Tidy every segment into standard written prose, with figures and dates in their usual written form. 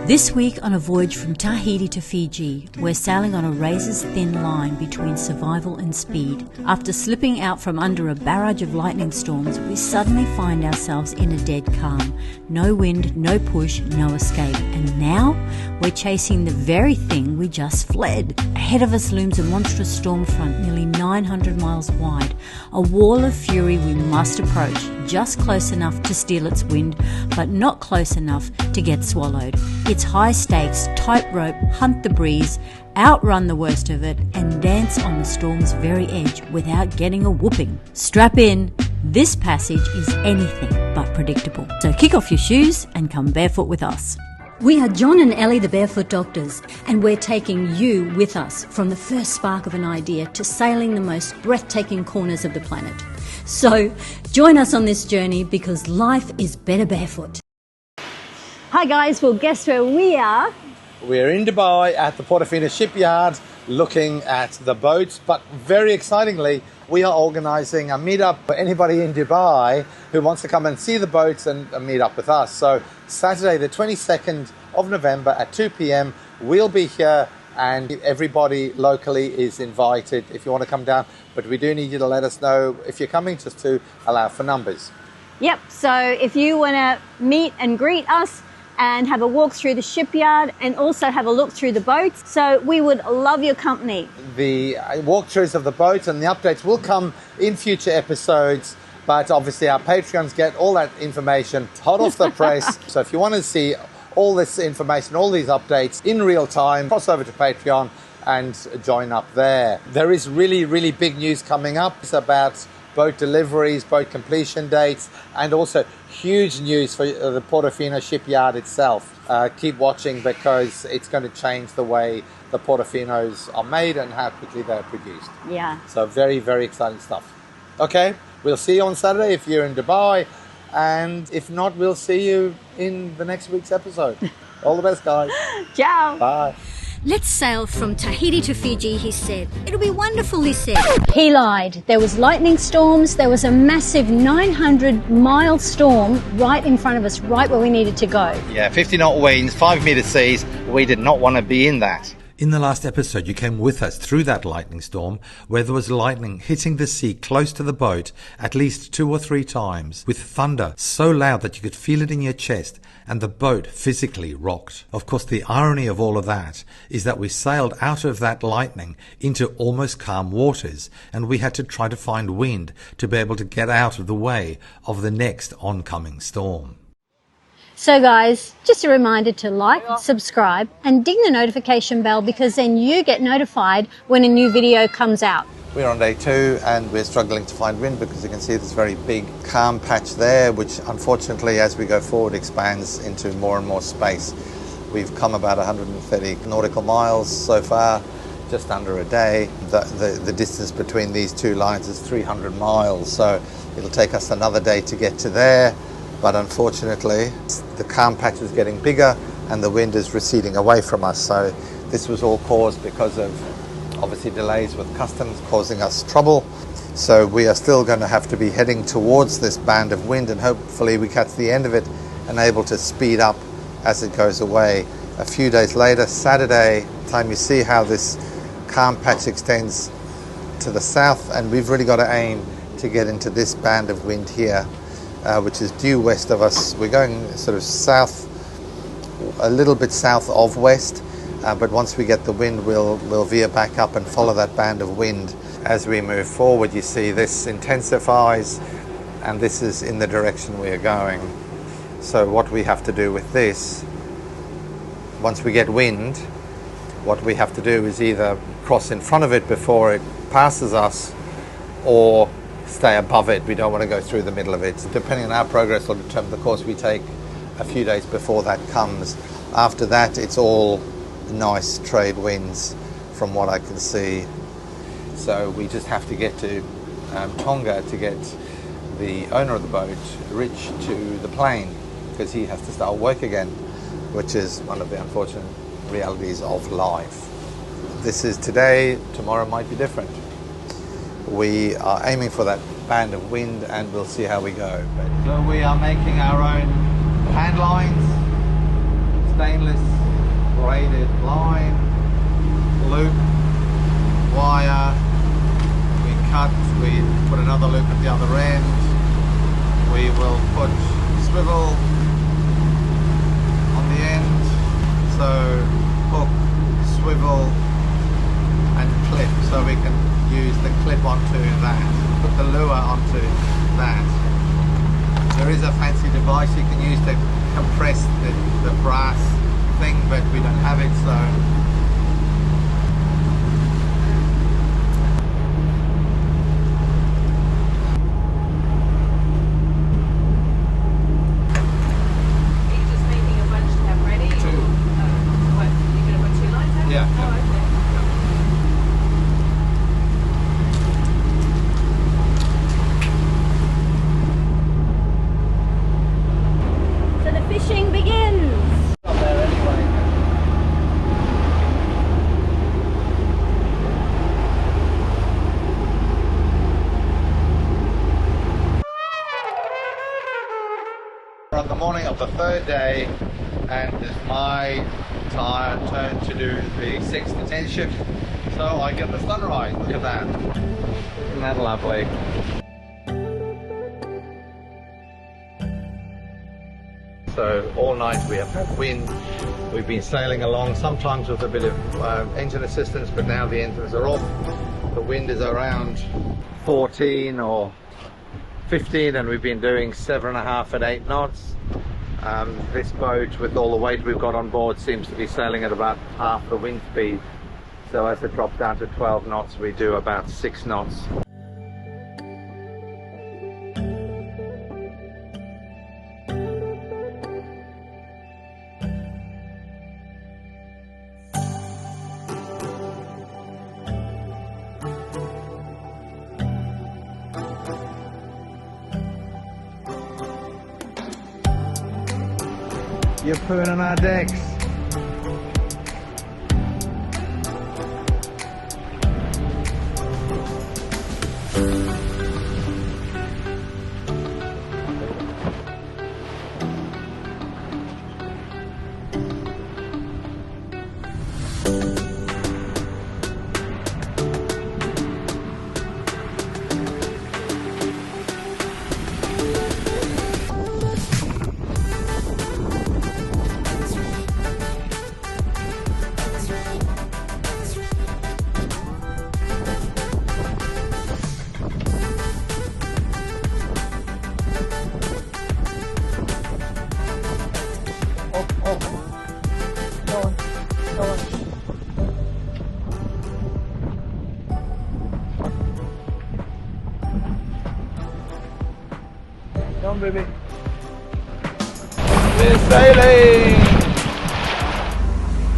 This week on a voyage from Tahiti to Fiji, we're sailing on a razor's thin line between survival and speed. After slipping out from under a barrage of lightning storms, we suddenly find ourselves in a dead calm. No wind, no push, no escape. And now we're chasing the very thing we just fled. Ahead of us looms a monstrous storm front nearly 900 miles wide, a wall of fury we must approach, just close enough to steal its wind, but not close enough to get swallowed. It's high stakes, tightrope, hunt the breeze, outrun the worst of it, and dance on the storm's very edge without getting a whooping. Strap in. This passage is anything but predictable. So kick off your shoes and come barefoot with us. We are John and Ellie, the Barefoot Doctors, and we're taking you with us from the first spark of an idea to sailing the most breathtaking corners of the planet. So join us on this journey because life is better barefoot. Hi guys, well guess where we are? We're in Dubai at the Portofino shipyard looking at the boats, but very excitingly we are organising a meetup for anybody in Dubai who wants to come and see the boats and meet up with us. So Saturday the 22nd of November at 2 p.m. we'll be here and everybody locally is invited if you want to come down, but we do need you to let us know if you're coming just to allow for numbers. Yep, so if you want to meet and greet us and have a walk through the shipyard and also have a look through the boats. So we would love your company. The walkthroughs of the boats and the updates will come in future episodes, but obviously our Patreons get all that information hot off the press. So if you want to see all this information, all these updates in real time, cross over to Patreon and join up there. There is really, really big news coming up. It's about boat deliveries, boat completion dates, and also huge news for the Portofino shipyard itself. Keep watching because it's going to change the way the Portofinos are made and how quickly they're produced. Yeah. So very, very exciting stuff. Okay, we'll see you on Saturday if you're in Dubai, and if not, we'll see you in the next week's episode. All the best, guys. Ciao. Bye. Let's sail from Tahiti to Fiji, he said. It'll be wonderful, he said. He lied. There was lightning storms. There was a massive 900-mile storm right in front of us, right where we needed to go. Yeah, 50 knot winds, 5 metre seas. We did not want to be in that. In the last episode, you came with us through that lightning storm where there was lightning hitting the sea close to the boat at least 2 or 3 times, with thunder so loud that you could feel it in your chest and the boat physically rocked. Of course, the irony of all of that is that we sailed out of that lightning into almost calm waters, and we had to try to find wind to be able to get out of the way of the next oncoming storm. So guys, just a reminder to like, subscribe and ding the notification bell because then you get notified when a new video comes out. We're on day 2 and we're struggling to find wind because you can see this very big calm patch there, which unfortunately as we go forward expands into more and more space. We've come about 130 nautical miles so far, just under a day. The distance between these two lines is 300 miles, so it'll take us another day to get to there. But unfortunately, the calm patch is getting bigger and the wind is receding away from us. So this was all caused because of obviously delays with customs causing us trouble. So we are still going to have to be heading towards this band of wind and hopefully we catch the end of it and able to speed up as it goes away. A few days later, Saturday, time you see how this calm patch extends to the south, and we've really got to aim to get into this band of wind here. Which is due west of us. We're going sort of south, a little bit south of west, but once we get the wind, we'll veer back up and follow that band of wind. As we move forward, you see this intensifies, and this is in the direction we are going. So what we have to do with this, once we get wind, what we have to do is either cross in front of it before it passes us, or stay above it. We don't want to go through the middle of it. Depending on our progress will determine the course we take a few days before that comes. After that, it's all nice trade winds from what I can see. So we just have to get to Tonga to get the owner of the boat, Rich, to the plane because he has to start work again, which is one of the unfortunate realities of life. This is today, tomorrow might be different. We are aiming for that band of wind and we'll see how we go. So we are making our own hand lines. stainless braided line, loop, wire. We cut, we put another loop at the other end. We will put swivel on the end, so hook, swivel and clip, so we can use the clip onto that, put the lure onto that. There is a fancy device you can use to compress the brass thing, but we don't have it, so on the morning of the third day, and it's my turn to do the 6 to 10 shift, so I get the sunrise. Look at that, isn't that lovely? So all night we have had wind, we've been sailing along, sometimes with a bit of engine assistance, but now the engines are off. The wind is around 14 or 15, and we've been doing 7.5 at 8 knots. This boat, with all the weight we've got on board, seems to be sailing at about half the wind speed. So as it drops down to 12 knots, we do about 6 knots. You're pooing on our decks. Come on, baby. We're sailing!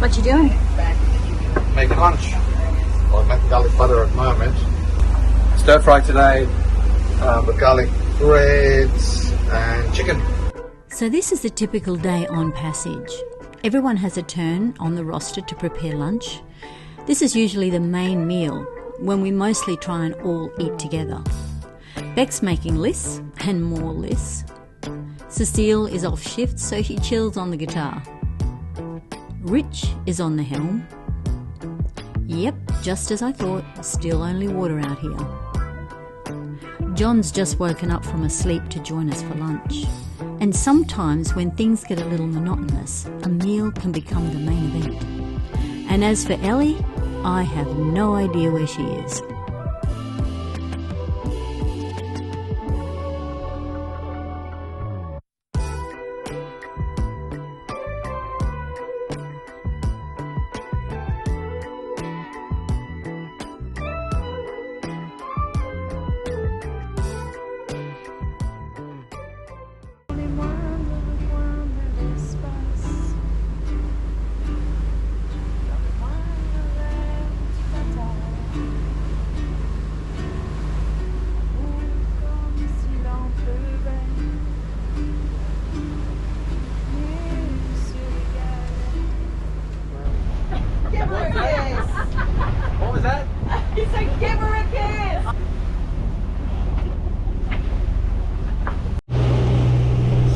What you doing? Making lunch. Well, I'm making garlic butter at the moment. Stir fry today with garlic breads and chicken. So this is the typical day on passage. Everyone has a turn on the roster to prepare lunch. This is usually the main meal, when we mostly try and all eat together. Beck's making lists and more lists. Cecile is off shift, so she chills on the guitar. Rich is on the helm. Yep, just as I thought, still only water out here. John's just woken up from a sleep to join us for lunch. And sometimes when things get a little monotonous, a meal can become the main event. And as for Ellie, I have no idea where she is.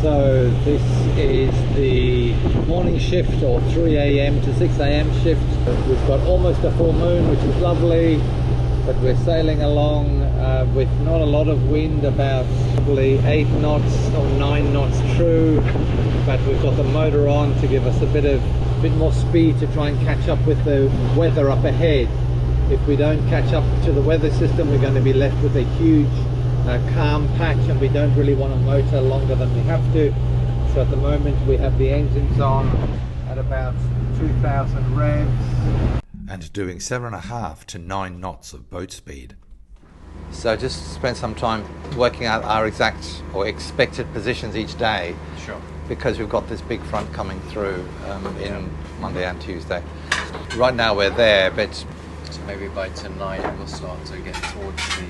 So this is the morning shift, or 3 a.m. to 6 a.m. shift. We've got almost a full moon, which is lovely, but we're sailing along with not a lot of wind, about probably 8 knots or 9 knots true, but we've got the motor on to give us a bit more speed to try and catch up with the weather up ahead. If we don't catch up to the weather system, we're going to be left with a huge calm patch, and we don't really want to motor longer than we have to. So at the moment we have the engines on at about 2,000 revs and doing 7.5 to 9 knots of boat speed. So just spend some time working out our exact or expected positions each day. Sure. Because we've got this big front coming through in Monday and Tuesday. Right now we're there, but so maybe by tonight we'll start to get towards the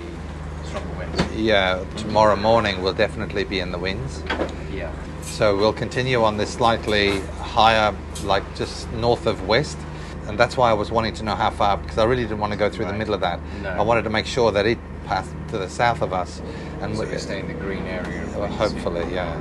stronger winds. Yeah, tomorrow morning we'll definitely be in the winds. Yeah. So we'll continue on this slightly higher, like just north of west. And that's why I was wanting to know how far, because I really didn't want to go through the middle of that. No. I wanted to make sure that it passed to the south of us. And so we stay in the green area. Hopefully, yeah.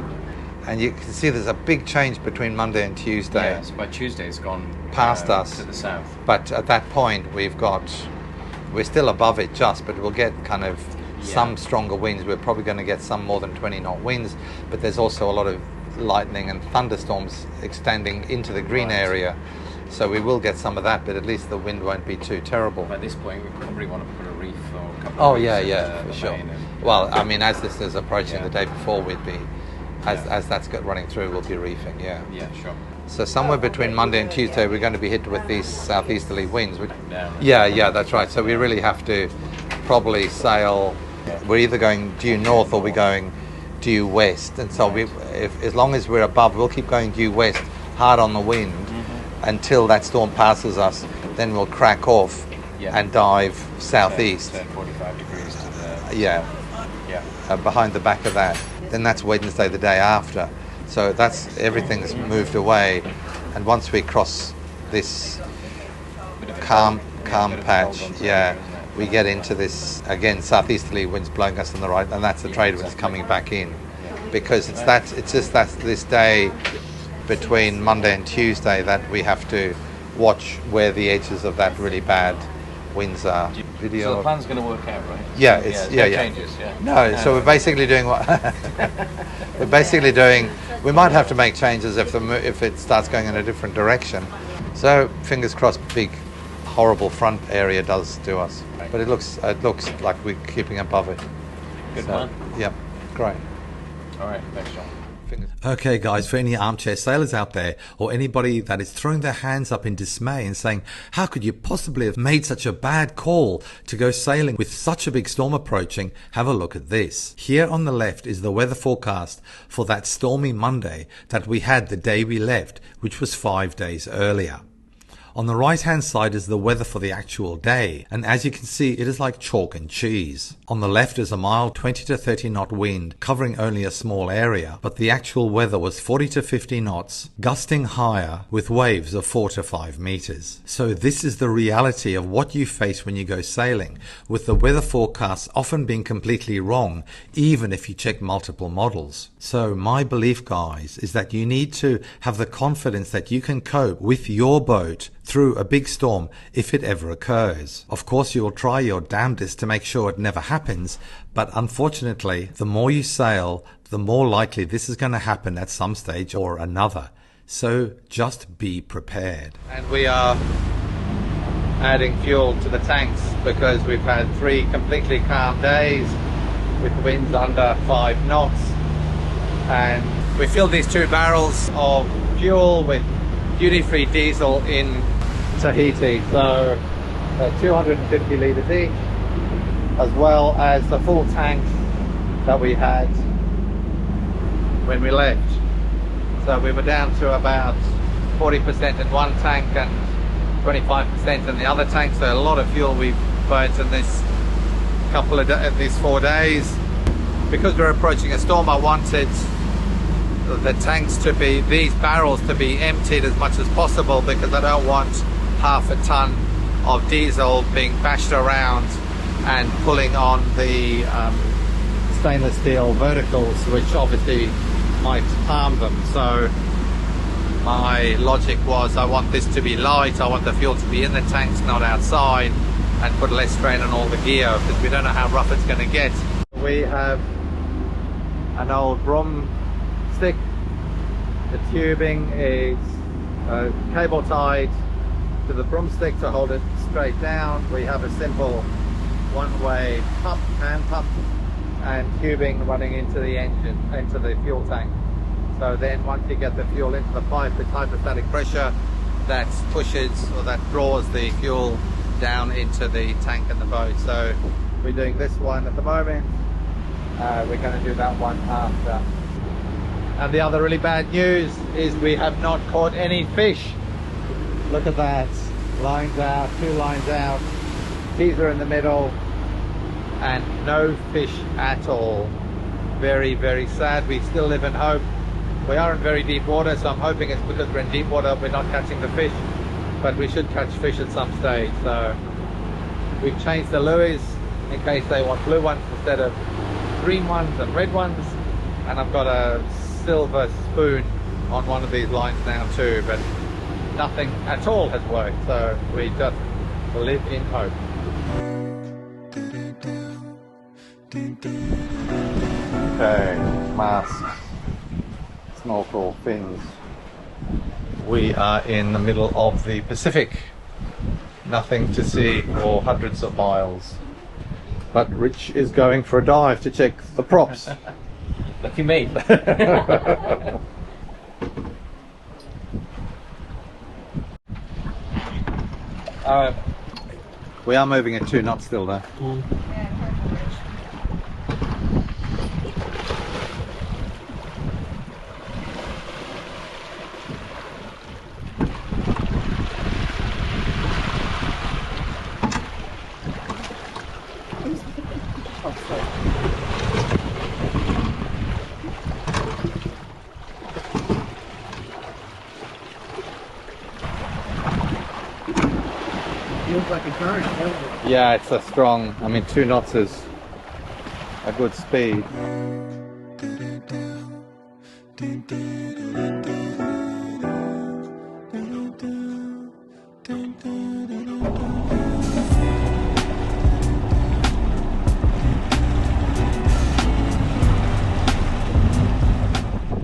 And you can see there's a big change between Monday and Tuesday. Yeah, so by Tuesday it's gone past us to the south. But at that point we're still above it just, but we'll get kind of some stronger winds. We're probably going to get some more than 20 knot winds, but there's also a lot of lightning and thunderstorms extending into the green area. So we will get some of that, but at least the wind won't be too terrible. By this point we probably want to put a reef or a couple of reefs for sure. Well, I mean, as this is approaching the day before, we'd be as that's running through, we'll be reefing. Yeah, sure. So somewhere between Monday and Tuesday we're going to be hit with these southeasterly winds. Yeah, that's right. So we really have to probably sail. We're either going due north or we're going due west, and so as long as we're above, we'll keep going due west hard on the wind until that storm passes us. Then we'll crack off and dive southeast. 45 degrees to the behind the back of that. Then that's Wednesday, the day after. So everything's moved away, and once we cross this calm patch, we get into this again southeasterly winds blowing us on the right, and that's the trade winds coming back in, because it's just this day between Monday and Tuesday that we have to watch where the edges of that really bad winds are. So the plan's going to work out, right? Yeah, changes. No, so we're basically doing what we might have to make changes if it starts going in a different direction. So fingers crossed, big horrible front area does to us, but it looks like we're keeping above it. Good plan. Yeah, great. All right, thanks, John. Okay guys, for any armchair sailors out there, or anybody that is throwing their hands up in dismay and saying, how could you possibly have made such a bad call to go sailing with such a big storm approaching, have a look at this. Here on the left is the weather forecast for that stormy Monday that we had the day we left, which was 5 days earlier. On the right hand side is the weather for the actual day, and as you can see it is like chalk and cheese. On the left is a mild 20 to 30 knot wind covering only a small area, but the actual weather was 40 to 50 knots, gusting higher with waves of 4 to 5 meters. So this is the reality of what you face when you go sailing, with the weather forecasts often being completely wrong, even if you check multiple models. So my belief, guys, is that you need to have the confidence that you can cope with your boat through a big storm if it ever occurs. Of course, you will try your damnedest to make sure it never happens, but unfortunately, the more you sail, the more likely this is going to happen at some stage or another. So just be prepared. And we are adding fuel to the tanks because we've had 3 completely calm days with winds under 5 knots. And we filled these 2 barrels of fuel with duty-free diesel in Tahiti, so 250 litres each, as well as the full tank that we had when we left. So we were down to about 40% in one tank and 25% in the other tank, so a lot of fuel we've burnt in this these 4 days. Because we're approaching a storm, I wanted the tanks to be, these barrels to be emptied as much as possible, because I don't want half a ton of diesel being bashed around and pulling on the stainless steel verticals, which obviously might harm them. So my logic was I want this to be light, I want the fuel to be in the tanks, not outside, and put less strain on all the gear, because we don't know how rough it's going to get. We have an old broom stick. The tubing is cable tied to the broomstick to hold it straight down. We have a simple one-way pump, hand pump, and tubing running into the engine, into the fuel tank. So then once you get the fuel into the pipe, it's hydrostatic pressure that pushes or that draws the fuel down into the tank and the boat. So we're doing this one at the moment. We're going to do that one after. And the other really bad news is we have not caught any fish. Look at that. Lines out, 2 lines out, teaser in the middle, and no fish at all. Very, very sad. We still live in hope. We are in very deep water, so I'm hoping it's because we're in deep water we're not catching the fish, but we should catch fish at some stage. So we've changed the lures in case they want blue ones instead of green ones and red ones, and I've got a silver spoon on one of these lines now too, but nothing at all has worked, so we just live in hope. Okay, masks, snorkel, fins. We are in the middle of the Pacific. Nothing to see for hundreds of miles. But Rich is going for a dive to check the props. Lucky me. We are moving at 2 knots still though. Feels like a current, doesn't it? Yeah, it's a strong, I mean 2 knots is a good speed.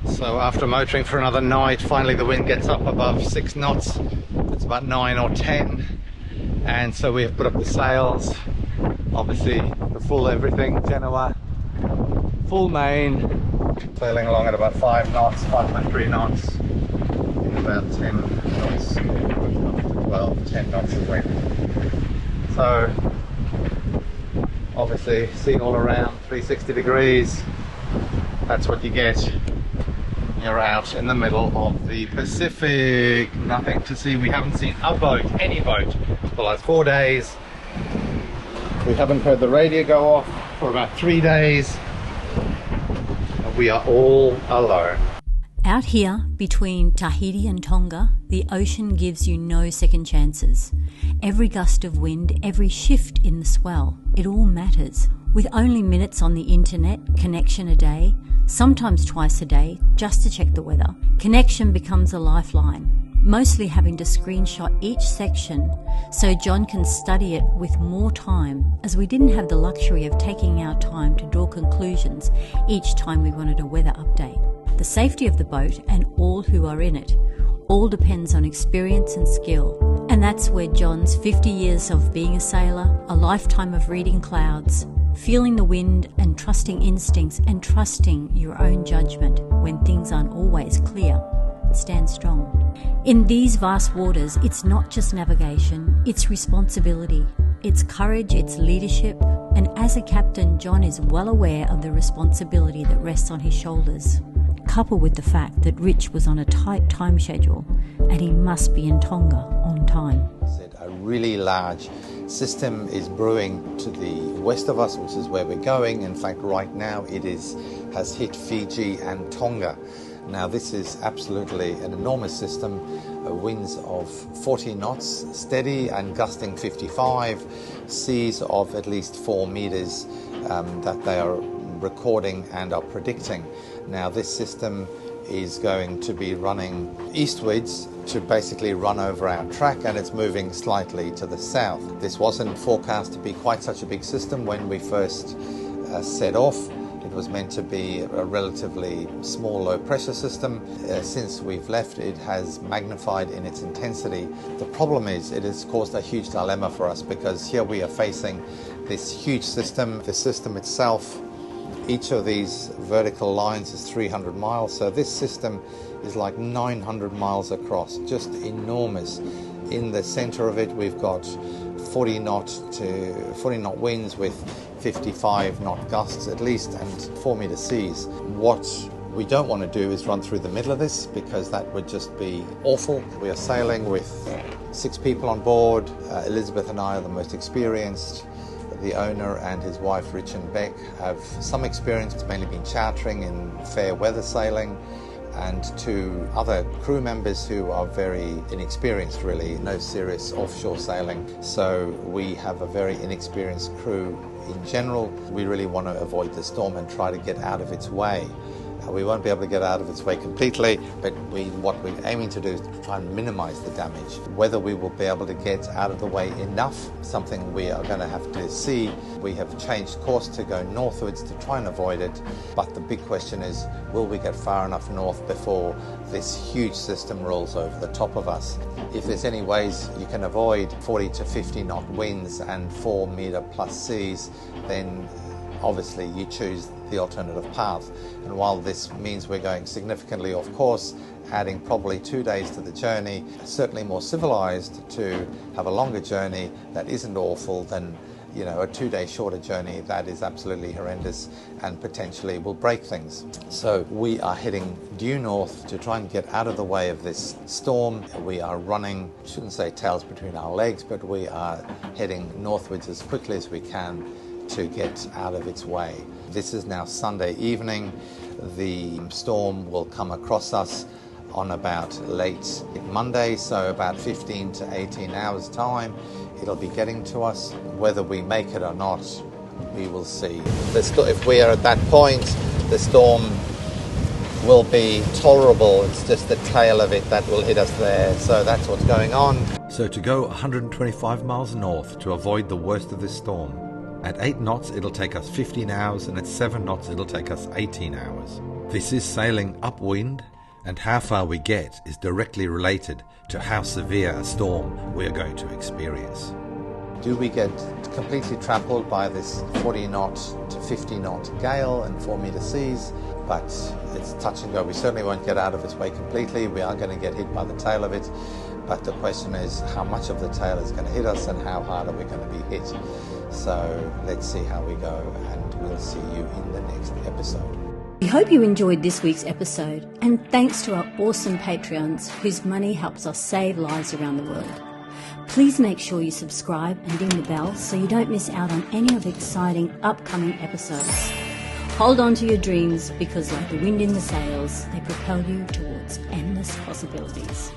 So after motoring for another night, finally the wind gets up above 6 knots. It's about 9 or 10. And so we have put up the sails, obviously the full everything, Genoa, full main, sailing along at about 5 knots, 5.3 knots, in about 10 knots, 12, 10 knots of wind. So obviously sea all around, 360 degrees, that's what you get. You're out in the middle of the Pacific. Nothing to see. We haven't seen a boat, any boat, for the last 4 days. We haven't heard the radio go off for about 3 days. We are all alone. Out here, between Tahiti and Tonga, the ocean gives you no second chances. Every gust of wind, every shift in the swell, it all matters. With only minutes on the internet, connection a day, sometimes twice a day, just to check the weather, connection becomes a lifeline, mostly having to screenshot each section so John can study it with more time, as we didn't have the luxury of taking our time to draw conclusions each time we wanted a weather update. The safety of the boat and all who are in it all depends on experience and skill, and that's where John's 50 years of being a sailor, a lifetime of reading clouds, feeling the wind and trusting instincts and trusting your own judgment when things aren't always clear, stand strong. In these vast waters, it's not just navigation, it's responsibility, it's courage, it's leadership, and as a captain, John is well aware of the responsibility that rests on his shoulders, coupled with the fact that Rich was on a tight time schedule and he must be in Tonga on time. A really large system is brewing to the west of us, which is where we're going. In fact, right now it has hit Fiji and Tonga. Now this is absolutely an enormous system, winds of 40 knots steady and gusting 55, seas of at least 4 meters that they are recording and are predicting. Now this system is going to be running eastwards to basically run over our track, and it's moving slightly to the south. This wasn't forecast to be quite such a big system when we first set off. It was meant to be a relatively small low pressure system. Since we've left, it has magnified in its intensity. The problem is it has caused a huge dilemma for us, because here we are facing this huge system. The system itself, each of these vertical lines is 300 miles, so this system is like 900 miles across, just enormous. In the center of it, we've got 40 knot winds with 55 knot gusts at least, and 4 meter seas. What we don't want to do is run through the middle of this, because that would just be awful. We are sailing with 6 people on board. Elizabeth and I are the most experienced. The owner and his wife, Rich and Beck, have some experience. It's mainly been chartering in fair weather sailing, and 2 other crew members who are very inexperienced, really, no serious offshore sailing. So we have a very inexperienced crew in general. We really want to avoid the storm and try to get out of its way. We won't be able to get out of its way completely, but what we're aiming to do is to try and minimize the damage. Whether we will be able to get out of the way enough, something we are going to have to see. We have changed course to go northwards to try and avoid it, but the big question is, will we get far enough north before this huge system rolls over the top of us? If there's any ways you can avoid 40 to 50 knot winds and 4 meter plus seas, then obviously you choose the alternative path. And while this means we're going significantly off course, adding probably 2 days to the journey, certainly more civilized to have a longer journey that isn't awful than, you know, a 2-day shorter journey that is absolutely horrendous and potentially will break things. So we are heading due north to try and get out of the way of this storm. We are running, I shouldn't say tails between our legs, but we are heading northwards as quickly as we can to get out of its way. This is now Sunday evening. The storm will come across us on about late Monday, so about 15 to 18 hours time it'll be getting to us. Whether we make it or not, we will see. If we are at that point, the storm will be tolerable. It's just the tail of it that will hit us there. So that's what's going on. So to go 125 miles north to avoid the worst of this storm. At 8 knots it'll take us 15 hours, and at 7 knots it'll take us 18 hours. This is sailing upwind, and how far we get is directly related to how severe a storm we are going to experience. Do we get completely trampled by this 40 knot to 50 knot gale and 4 meter seas? But it's touch and go. We certainly won't get out of its way completely. We are going to get hit by the tail of it. But the question is, how much of the tail is going to hit us and how hard are we going to be hit? So let's see how we go, and we'll see you in the next episode. We hope you enjoyed this week's episode, and thanks to our awesome Patreons whose money helps us save lives around the world. Please make sure you subscribe and ding the bell so you don't miss out on any of the exciting upcoming episodes. Hold on to your dreams, because like the wind in the sails, they propel you towards endless possibilities.